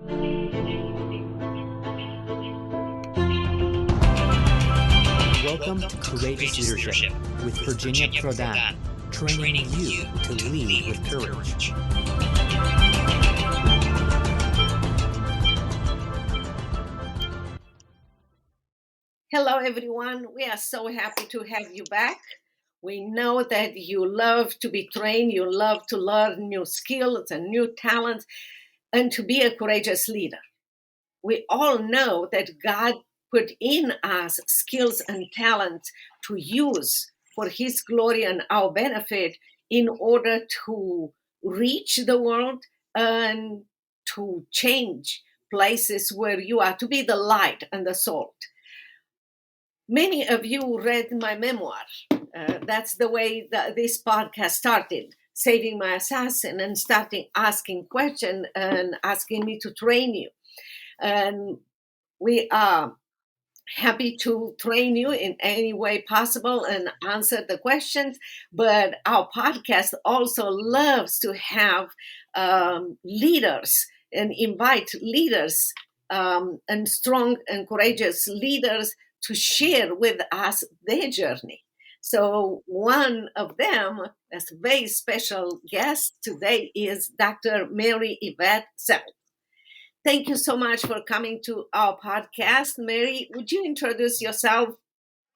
Welcome to Courageous Leadership with Virginia Prodan, training you to lead with courage. Hello, everyone. We are so happy to have you back. We know that you love to be trained, you love to learn new skills and new talents, and to be a courageous leader. We all know that God put in us skills and talents to use for His glory and our benefit in order to reach the world and to change places where you are, to be the light and the salt. Many of you read my memoir. That's the way that this podcast started, Saving My Assassin, and starting asking questions and asking me to train you. And we are happy to train you in any way possible and answer the questions. But our podcast also loves to have leaders and invite leaders and strong and courageous leaders to share with us their journey. So one of them, as a very special guest today, is Dr. Mary Yvette Seltz. Thank you so much for coming to our podcast. Mary, would you introduce yourself?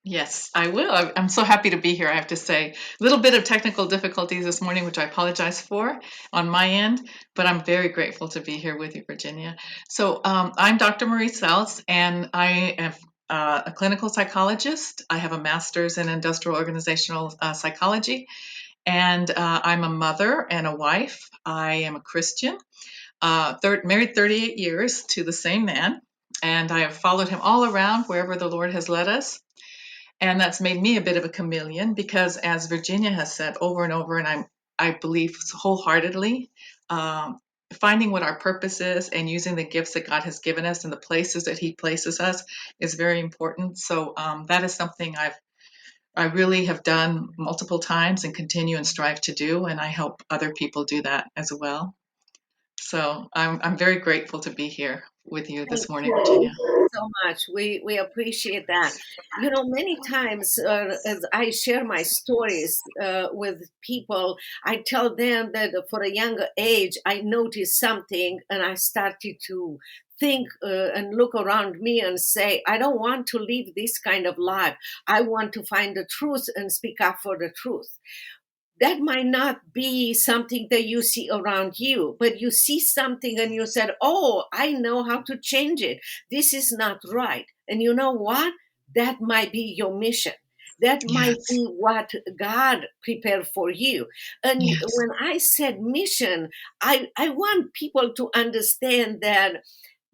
Yes, I will. I'm so happy to be here, I have to say. A little bit of technical difficulties this morning, which I apologize for on my end, but I'm very grateful to be here with you, Virginia. So I'm Dr. Marie Seltz, and I am a clinical psychologist. I have a master's in industrial organizational psychology, and I'm a mother and a wife. I am a Christian, married 38 years to the same man, and I have followed him all around wherever the Lord has led us. And that's made me a bit of a chameleon because, as Virginia has said over and over, and I believe wholeheartedly, finding what our purpose is and using the gifts that God has given us and the places that He places us is very important. So that is something I really have done multiple times and continue and strive to do, and I hope other people do that as well. So I'm very grateful to be here with you this morning, Virginia. So much. We appreciate that. You know, many times as I share my stories with people, I tell them that for a younger age, I noticed something and I started to think and look around me and say, I don't want to live this kind of life. I want to find the truth and speak up for the truth. That might not be something that you see around you, but you see something and you said, oh, I know how to change it. This is not right. And you know what? That might be your mission. That might be what God prepared for you. And when I said mission, I want people to understand that,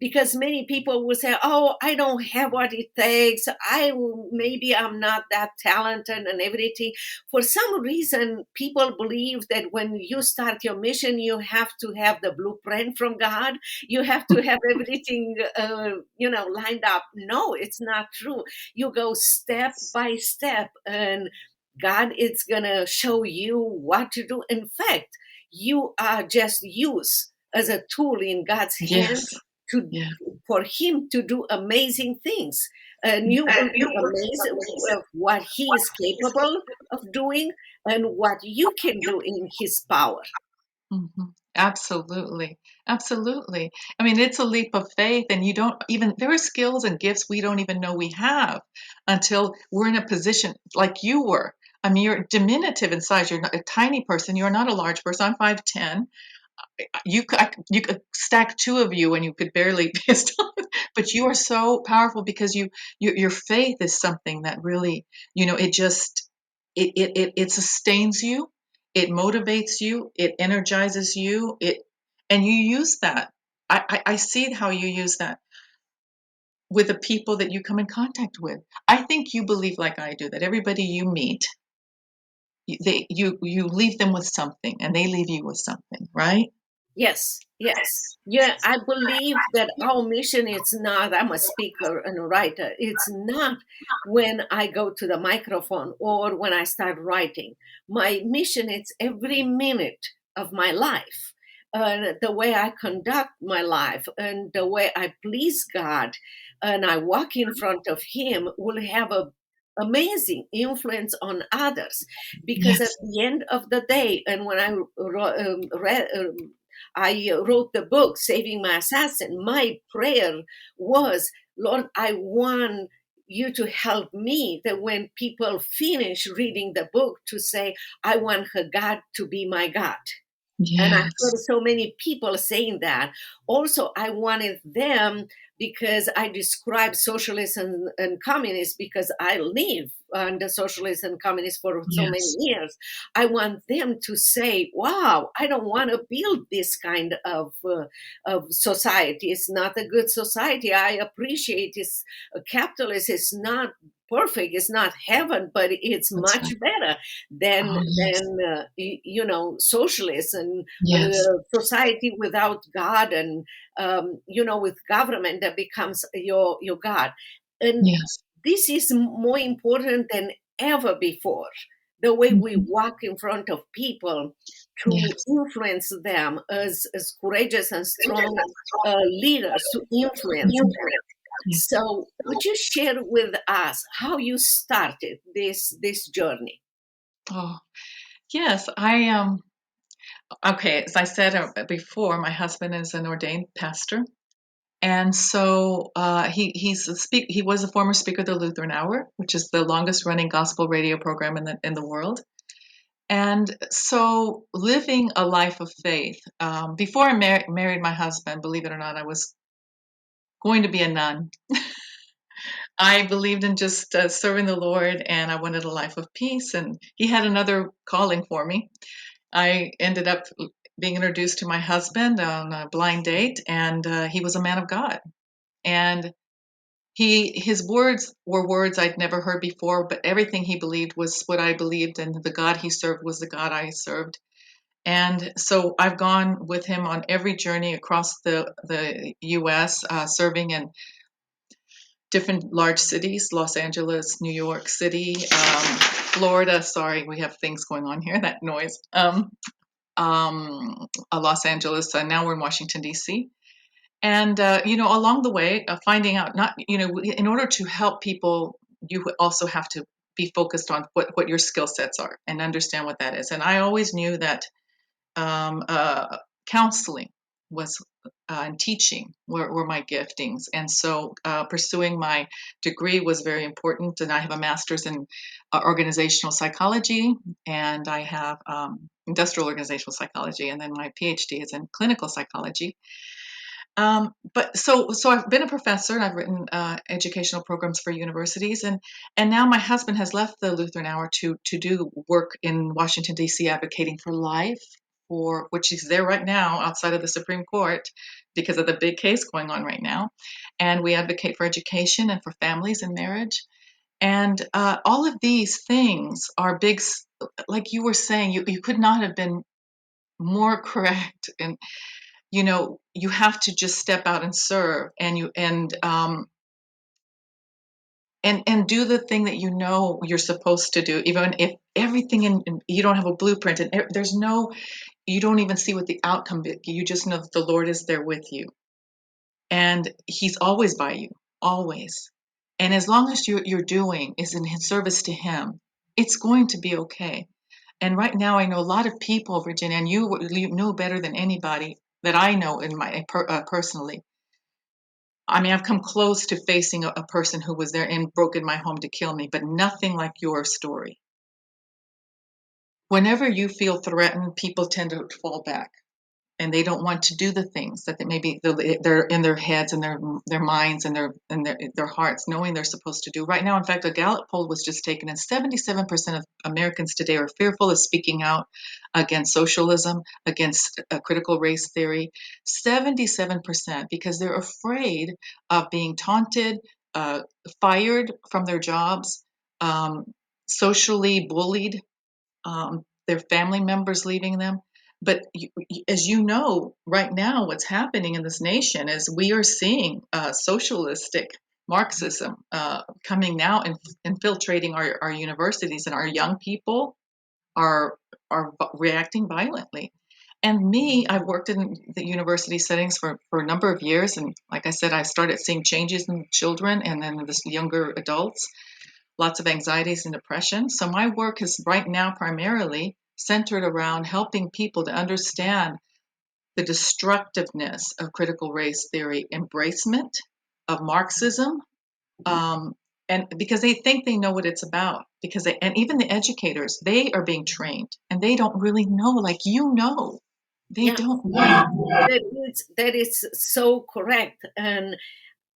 because many people will say, oh, I don't have what it takes. Maybe I'm not that talented and everything. For some reason, people believe that when you start your mission, you have to have the blueprint from God. You have to have everything, lined up. No, it's not true. You go step by step and God is going to show you what to do. In fact, you are just used as a tool in God's hands. For Him to do amazing things. And you will be amazed of what He is capable of doing and what you can do in His power. Mm-hmm. Absolutely. Absolutely. I mean, it's a leap of faith, and there are skills and gifts we don't even know we have until we're in a position like you were. I mean, you're diminutive in size. You're not a tiny person. You're not a large person. I'm 5'10". You could stack two of you and you could barely be a stone, but you are so powerful because your faith is something that really, it sustains you, it motivates you, it energizes you, and you use that. I see how you use that with the people that you come in contact with. I think you believe like I do, that everybody you meet, you leave them with something and they leave you with something, right? Yes. Yeah, I believe that our mission is not, I'm a speaker and a writer. It's not when I go to the microphone or when I start writing. My mission is every minute of my life. the way I conduct my life and the way I please God and I walk in front of Him will have a amazing influence on others, because at Yes. the end of the day, and when I wrote the book Saving My Assassin, my prayer was, Lord, I want you to help me that when people finish reading the book to say, I want her God to be my God. And I Yes. heard so many people saying that. Also, I wanted them, because I describe socialists and communists, because I live under socialists and communists for so many Yes. years. I want them to say, wow, I don't want to build this kind of society. It's not a good society. I appreciate it's capitalist. It's not perfect. It's not heaven, but it's That's much right. better than Oh, yes. socialists and Yes. society without God, and with government that becomes your God. And Yes. this is more important than ever before. The way we Mhm. walk in front of people to Yes. influence them as courageous and strong leaders to influence Yes. them. Yes. So, would you share with us how you started this journey? Oh, yes. Okay, as I said before, my husband is an ordained pastor. And so he was a former speaker of the Lutheran Hour, which is the longest running gospel radio program in the world. And so living a life of faith, before I married my husband, believe it or not, I was going to be a nun. I believed in just serving the Lord, and I wanted a life of peace. And he had another calling for me. I ended up being introduced to my husband on a blind date, and he was a man of God. And his words were words I'd never heard before, but everything he believed was what I believed, and the God he served was the God I served. And so I've gone with him on every journey across the U.S., serving in different large cities: Los Angeles, New York City, Florida. Sorry, we have things going on here. That noise. Los Angeles. Now we're in Washington D.C. And along the way, finding out, not in order to help people, you also have to be focused on what your skill sets are and understand what that is. And I always knew that um, uh, counseling was and teaching were my giftings, and so pursuing my degree was very important. And I have a master's in organizational psychology, and I have industrial organizational psychology, and then my PhD is in clinical psychology. But so I've been a professor, and I've written educational programs for universities, and now my husband has left the Lutheran Hour to do work in Washington D.C. advocating for life, for which he's there right now outside of the Supreme Court because of the big case going on right now, and we advocate for education and for families and marriage, and all of these things are big. Like you were saying, you could not have been more correct, and you have to just step out and serve, and and do the thing that you're supposed to do, even if everything you don't have a blueprint, and there's no, you don't even see what the outcome is. You just know that the Lord is there with you, and He's always by you, always. And as long as you're doing is in His service to Him, it's going to be okay. And right now, I know a lot of people, Virginia, and you know better than anybody that I know in my personally. I mean, I've come close to facing a person who was there and broke in my home to kill me, but nothing like your story. Whenever you feel threatened, people tend to fall back, and they don't want to do the things that maybe they're in their heads and their minds and their hearts, knowing they're supposed to do. Right now, in fact, a Gallup poll was just taken, and 77% of Americans today are fearful of speaking out against socialism, against critical race theory. 77%, because they're afraid of being taunted, fired from their jobs, socially bullied, their family members leaving them. But as you know, right now, what's happening in this nation is we are seeing socialistic Marxism coming now and infiltrating our universities, and our young people are reacting violently. And me, I've worked in the university settings for a number of years. And like I said, I started seeing changes in children and then in this younger adults, lots of anxieties and depression. So my work is right now primarily centered around helping people to understand the destructiveness of critical race theory, embracement of Marxism, and because they think they know what it's about, and even the educators, they are being trained and they don't really know, like they Yeah, don't know. that is so correct. And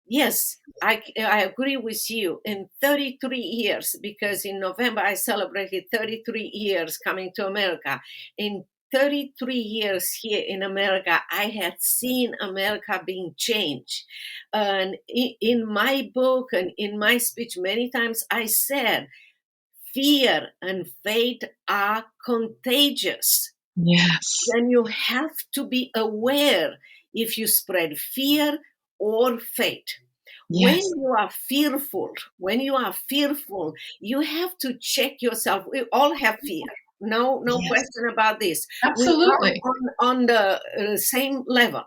yes, I agree with you. In 33 years, because in November I celebrated 33 years coming to America. In 33 years here in America, I had seen America being changed. And in my book and in my speech, many times I said, fear and faith are contagious. Yes. Then you have to be aware if you spread fear or faith. When Yes. you are fearful, you have to check yourself. We all have fear. No Yes. question about this. Absolutely. We are on the same level.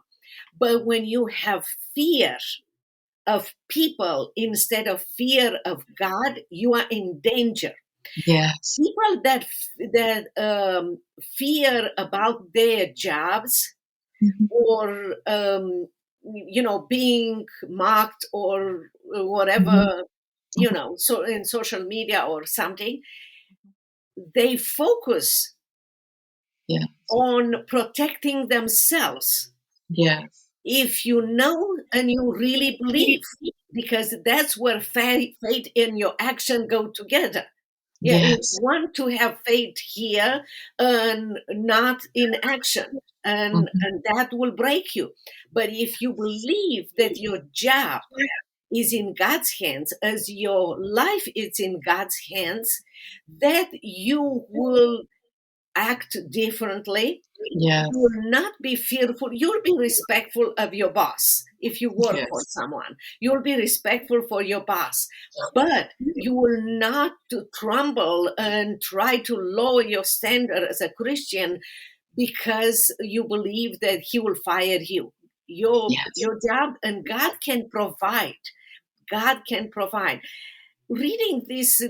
But when you have fear of people instead of fear of God, you are in danger. Yes. People that fear about their jobs or being mocked or whatever, so in social media or something, they focus Yes. on protecting themselves. Yes. If you know and you really believe, because that's where faith and your action go together. Yeah, you Yes. want to have faith here and not in action, and that will break you. But if you believe that your job is in God's hands, as your life is in God's hands, that you will act differently. Yes. You will not be fearful. You'll be respectful of your boss. If you work for someone, you'll be respectful for your boss, but you will not to crumble and try to lower your standard as a Christian because you believe that he will fire you. Your job, and God can provide. God can provide. Reading this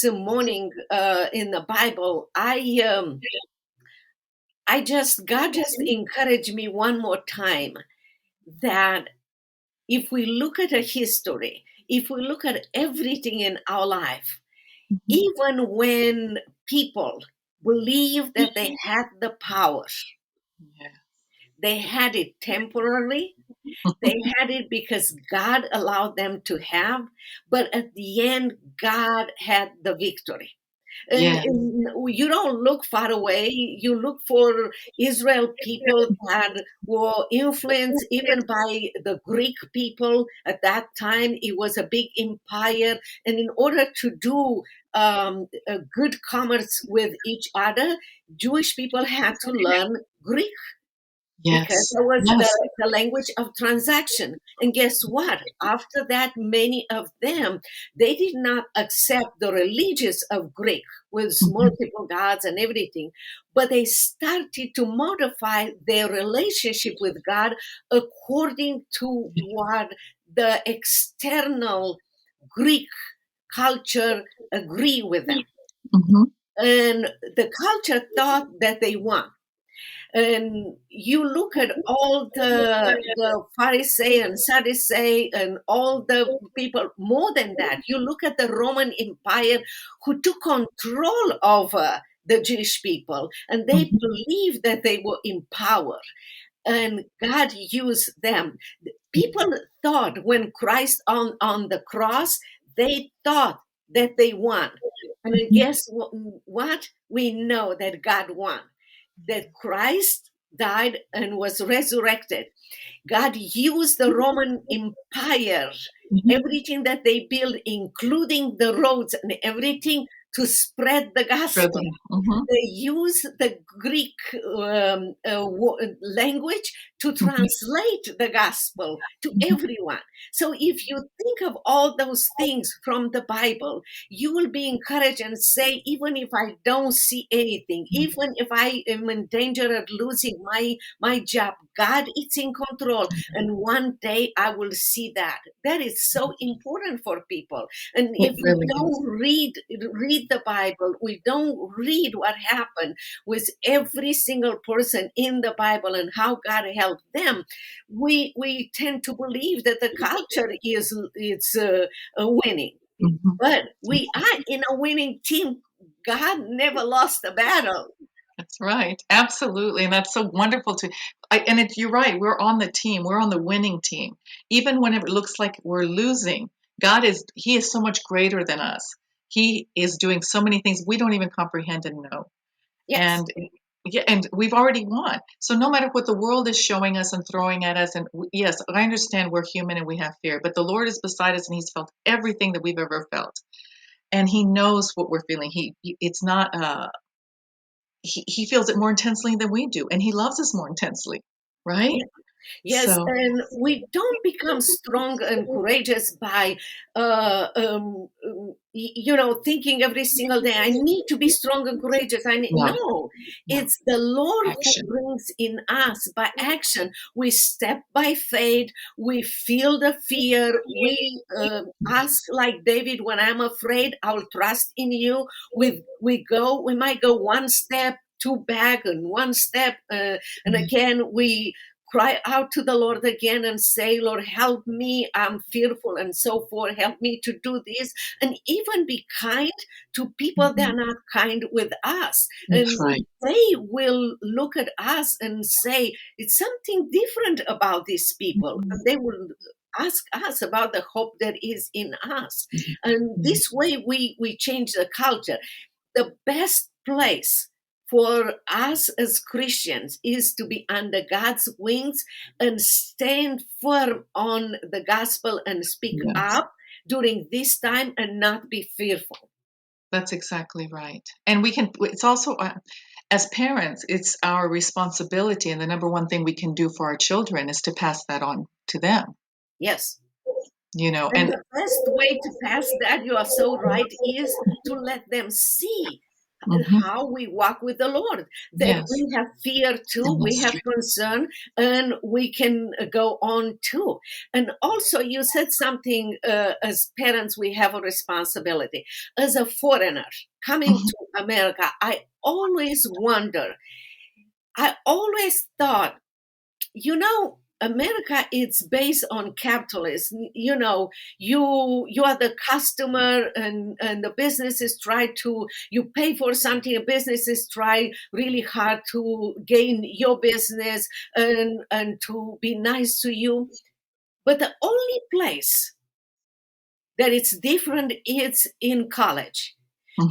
morning in the Bible, God just encouraged me one more time that if we look at a history, if we look at everything in our life, even when people believe that they had the power, they had it temporarily. They had it because God allowed them to have, but at the end, God had the victory. And you don't look far away. You look for Israel people that were influenced even by the Greek people at that time. It was a big empire. And in order to do a good commerce with each other, Jewish people had to learn Greek. Because that was the language of transaction. And guess what? After that, many of them, they did not accept the religious of Greek with multiple gods and everything, but they started to modify their relationship with God according to what the external Greek culture agree with them. And the culture thought that they won. And you look at all the Pharisee and Sadducee and all the people, more than that, you look at the Roman Empire who took control over the Jewish people, and they believed that they were in power, and God used them. People thought when Christ on the cross, they thought that they won. And guess what? We know that God won. That Christ died and was resurrected. God used the Roman Empire, everything that they built, including the roads and everything, to spread the gospel. They used the Greek language to translate the gospel to everyone. So if you think of all those things from the Bible, you will be encouraged and say, even if I don't see anything, even if I am in danger of losing my job, God is in control. And one day I will see that. That is so important for people. And It if we really is. don't read the Bible, we don't read what happened with every single person in the Bible and how God helped them, we tend to believe that the culture is winning. Mhm. But we are in a winning team. God never lost a battle. That's right. Absolutely. And that's so wonderful you're right. We're on the team. We're on the winning team. Even when it looks like we're losing, He is so much greater than us. He is doing so many things we don't even comprehend and know. Yes. And yeah, and we've already won. So no matter what the world is showing us and throwing at us, and yes, I understand we're human and we have fear, but the Lord is beside us and He's felt everything that we've ever felt. And He knows what we're feeling. It's not, he feels it more intensely than we do, and He loves us more intensely, right? Yes, So, and we don't become strong and courageous by, thinking every single day, I need to be strong and courageous. no, No, no, it's the Lord who action. brings in us by action. We step by faith. We feel the fear. We ask like David, when I'm afraid, I'll trust in you. We might go one step, two back, and one step, and again we cry out to the Lord again and say, Lord, help me. I'm fearful and so forth. Help me to do this. And even be kind to people that are not kind with us. That's And right. they will look at us and say, it's something different about these people. And they will ask us about the hope that is in us. And this way we change the culture. The best place for us as Christians is to be under God's wings and stand firm on the gospel and speak Yes. up during this time and not be fearful. That's exactly right. And it's also, as parents, it's our responsibility. And the number one thing we can do for our children is to pass that on to them, Yes. And and the best way to pass that, you are so right, is to let them see mhm, how we walk with the Lord, that yes, we have fear too, we have demonstrate. concern, and we can go on too. And also, you said something, as parents, we have a responsibility. As a foreigner coming Mhm, to America, I always thought, America is based on capitalism. You are the customer, and the businesses try to, you pay for something, the businesses try really hard to gain your business and to be nice to you. But the only place that it's different is in college.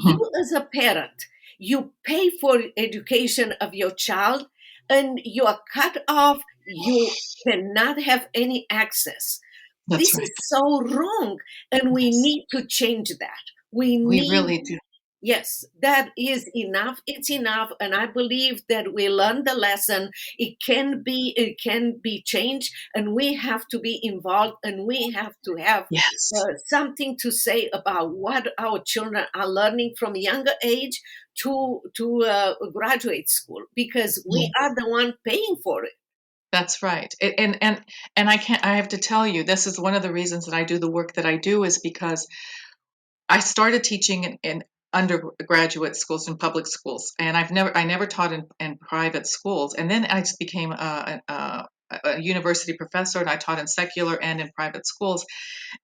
You mhm. as a parent, you pay for education of your child, and you are cut off. You cannot have any access. That's This is right. so wrong, and we Yes, need to change that. We we need, really do. yes, that is enough. It's enough, and I believe that we learned the lesson. It can be changed, and we have to be involved, and we have to have Yes, something to say about what our children are learning from younger age to graduate school, because we yes, are the one paying for it. that's right. And I have to tell you, this is one of the reasons that I do the work that I do is because I started teaching in undergraduate schools and public schools, and I never taught in private schools. And then I just became a university professor, and I taught in secular and in private schools.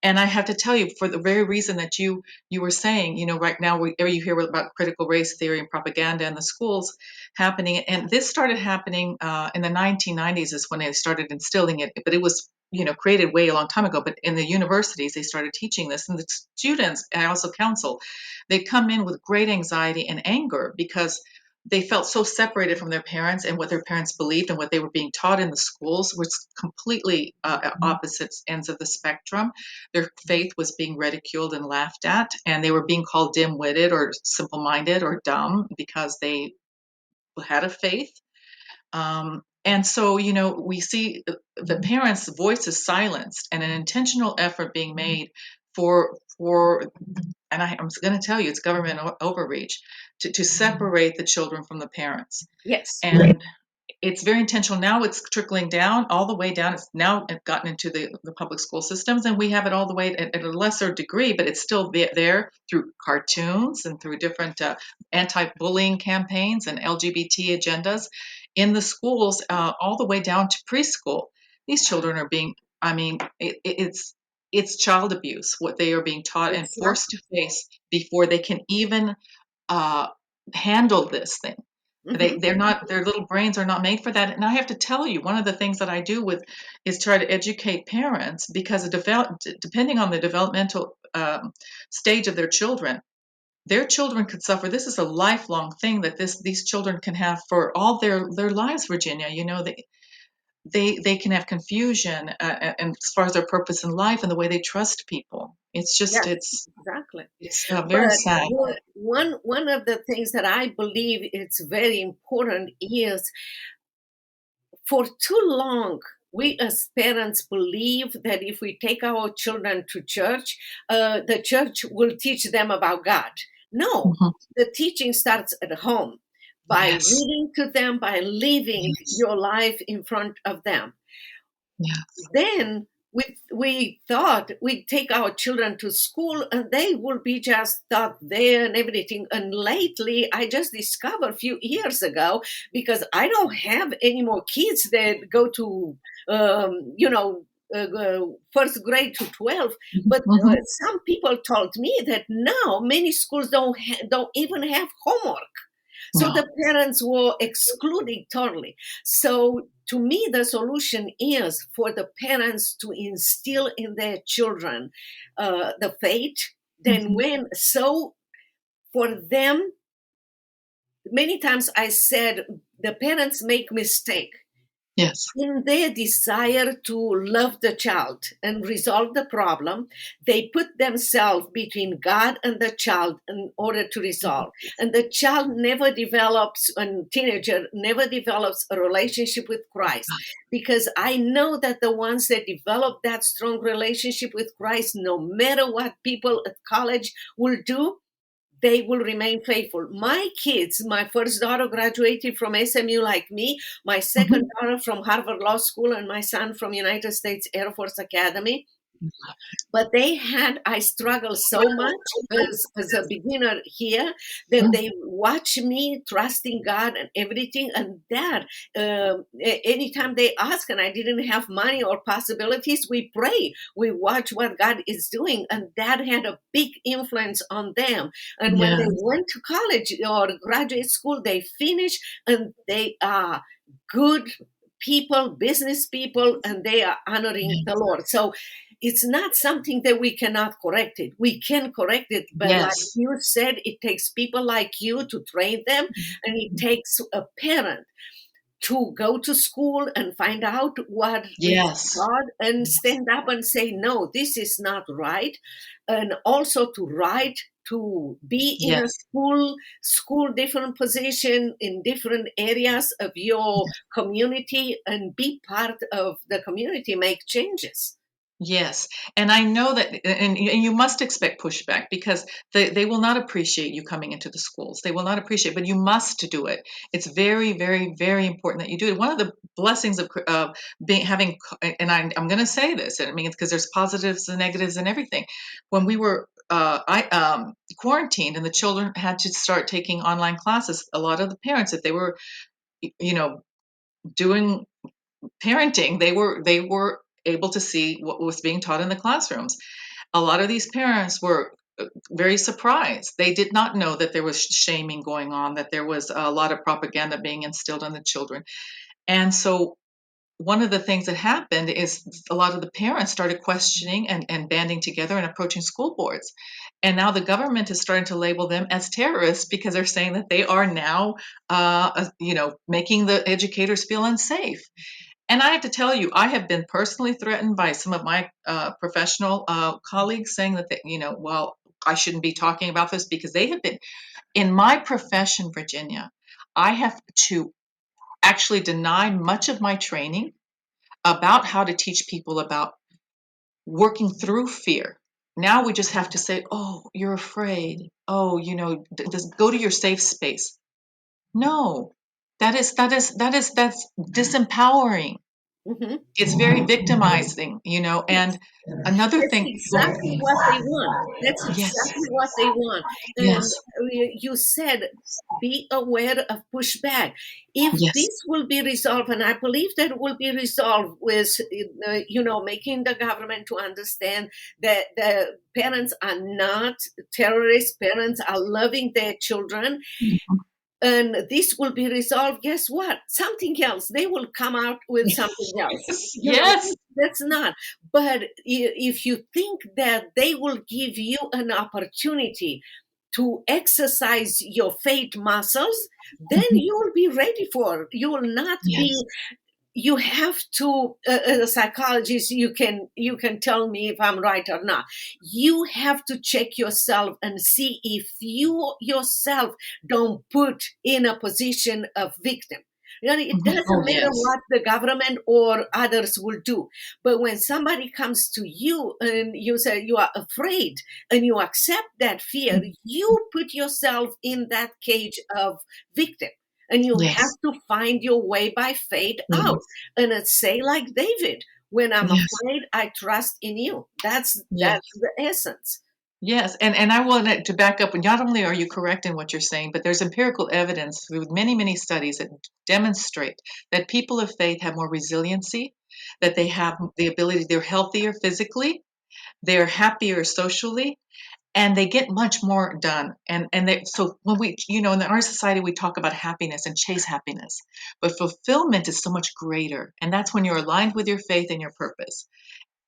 And I have to tell you, for the very reason that you were saying, right now you hear about critical race theory and propaganda in the schools happening, and this started happening in the 1990s is when they started instilling it, but it was created way a long time ago. But in the universities, they started teaching this, and the students, I also counsel, they come in with great anxiety and anger because they felt so separated from their parents and what their parents believed and what they were being taught in the schools was completely opposite ends of the spectrum. Their faith was being ridiculed and laughed at, and they were being called dim-witted or simple-minded or dumb because they had a faith. And so, we see the parents' voice is silenced, and an intentional effort being made for and I'm going to tell you, it's government overreach to separate the children from the parents. Yes. And it's very intentional. Now it's trickling down, all the way down. It's now gotten into the public school systems, and we have it all the way at a lesser degree, but it's still there through cartoons and through different anti-bullying campaigns and LGBT agendas in the schools, all the way down to preschool. These children are being, it's child abuse, what they are being taught and forced to face before they can even uh, handle this thing. Mm-hmm. They're not, their little brains are not made for that. And I have to tell you, one of the things that I do is try to educate parents, because depending on the developmental stage of their children could suffer. This is a lifelong thing that these children can have for all their lives, Virginia. They can have confusion and as far as their purpose in life and the way they trust people. It's just, Yes, it's exactly. it's very But sad. one of the things that I believe it's very important is, for too long, we as parents believe that if we take our children to church, the church will teach them about God. No, Mhm. the teaching starts at home by Yes. reading to them, by living Yes. your life in front of them. Yes. Then we thought we'd take our children to school and they will be just taught there and everything. And lately, I just discovered a few years ago, because I don't have any more kids that go to, first grade to 12. But Mhm. some people told me that now many schools don't even have homework. So No. the parents were excluded totally. So to me, the solution is for the parents to instill in their children the faith. Then Mhm. for them, many times I said the parents make mistake Yes. in their desire to love the child and resolve the problem. They put themselves between God and the child in order to resolve. And the child never develops, and teenager never develops a relationship with Christ. Because I know that the ones that develop that strong relationship with Christ, no matter what people at college will do, they will remain faithful. My kids, my first daughter graduated from SMU like me, my second Mhm. daughter from Harvard Law School, and my son from United States Air Force Academy. But I struggled so much as a beginner here. Then they watch me trusting God and everything. And that, anytime they ask and I didn't have money or possibilities, we pray. We watch what God is doing. And that had a big influence on them. And when they Yes. went to college or graduate school, they finished and they are good people, business people, and they are honoring the Lord. So it's not something that we cannot correct it. We can correct it, but like Yes. you said, it takes people like you to train them, and it takes a parent to go to school and find out what is Yes. God and stand up and say, no, this is not right. And also to write, to be in a Yes. school different position in different areas of your community and be part of the community, make changes. Yes, and I know that, and you must expect pushback, because they will not appreciate you coming into the schools. They will not appreciate, but you must do it. It's very, very, very important that you do it. One of the blessings of having, and I'm going to say this, and I mean, it's because there's positives and negatives and everything. When we were I quarantined and the children had to start taking online classes, a lot of the parents, if they were, you know, doing parenting, they were able to see what was being taught in the classrooms. A lot of these parents were very surprised. They did not know that there was shaming going on, that there was a lot of propaganda being instilled on the children. And so one of the things that happened is a lot of the parents started questioning and banding together and approaching school boards. And now the government is starting to label them as terrorists, because they're saying that they are now, making the educators feel unsafe. And I have to tell you, I have been personally threatened by some of my professional colleagues, saying that, well, I shouldn't be talking about this, because they have been in my profession, Virginia. I have to actually denied much of my training about how to teach people about working through fear. Now we just have to say, oh, you're afraid. Oh, just go to your safe space. No, that's disempowering. Mm-hmm. It's very victimizing, and another That's thing. exactly what they want. That's Yes, exactly what they want. And yes, you said, be aware of pushback. If yes, this will be resolved, and I believe that it will be resolved with, making the government to understand that the parents are not terrorists, parents are loving their children, and this will be resolved. Guess what? Something else. They will come out with something else. yes, That's not. But if you think that they will give you an opportunity to exercise your faith muscles, then you will be ready for it. You will not be. yes, You have to, as a psychologist, you can tell me if I'm right or not. You have to check yourself and see if you yourself don't put in a position of victim. It doesn't oh, matter yes, what the government or others will do. But when somebody comes to you and you say you are afraid and you accept that fear, you put yourself in that cage of victim. And you have yes, to find your way by faith out. yes, And say like David, when I'm yes, afraid, I trust in you. That's yes. the essence. Yes, and I wanted to back up. Not only are you correct in what you're saying, but there's empirical evidence with many, many studies that demonstrate that people of faith have more resiliency, that they have the ability, they're healthier physically, they're happier socially, and they get much more done. So when we, in our society, we talk about happiness and chase happiness, but fulfillment is so much greater. And that's when you're aligned with your faith and your purpose.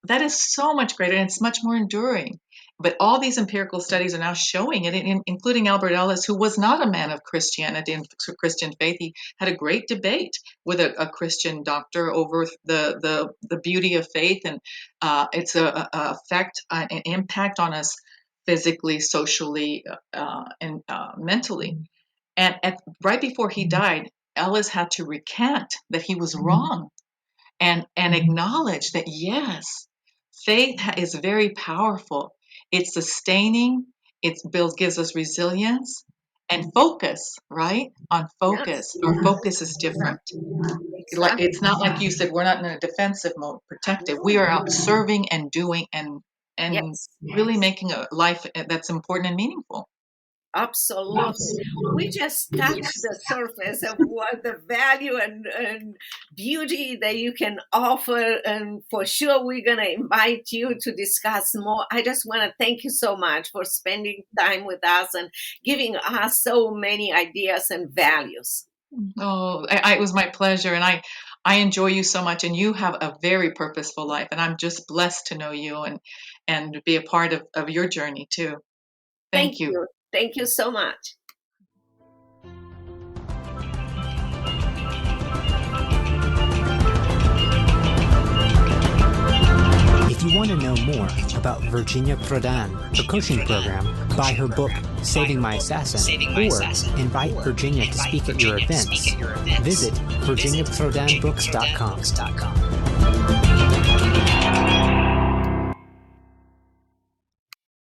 That is so much greater, and it's much more enduring. But all these empirical studies are now showing it, including Albert Ellis, who was not a man of Christianity and Christian faith. He had a great debate with a Christian doctor over the beauty of faith and its effect and impact on us physically, socially, and mentally. And right before he died, Ellis had to recant that he was wrong and acknowledge that, yes, faith is very powerful. It's sustaining. Gives us resilience and focus, right? On focus. Yes, Our focus is different. exactly. It's not like you said, we're not in a defensive mode, protective. We are out serving and doing and Yes. really making a life that's important and meaningful. Absolutely. We just touched the surface of what the value and beauty that you can offer. And for sure, we're going to invite you to discuss more. I just want to thank you so much for spending time with us and giving us so many ideas and values. Oh, it was my pleasure. And I enjoy you so much. And you have a very purposeful life. And I'm just blessed to know you and be a part of your journey too. Thank you. Thank you so much. If you want to know more about Virginia Prodan, her coaching program, buy her book, Saving My Assassin, or invite Virginia to speak at your events, visit virginiaprodanbooks.com.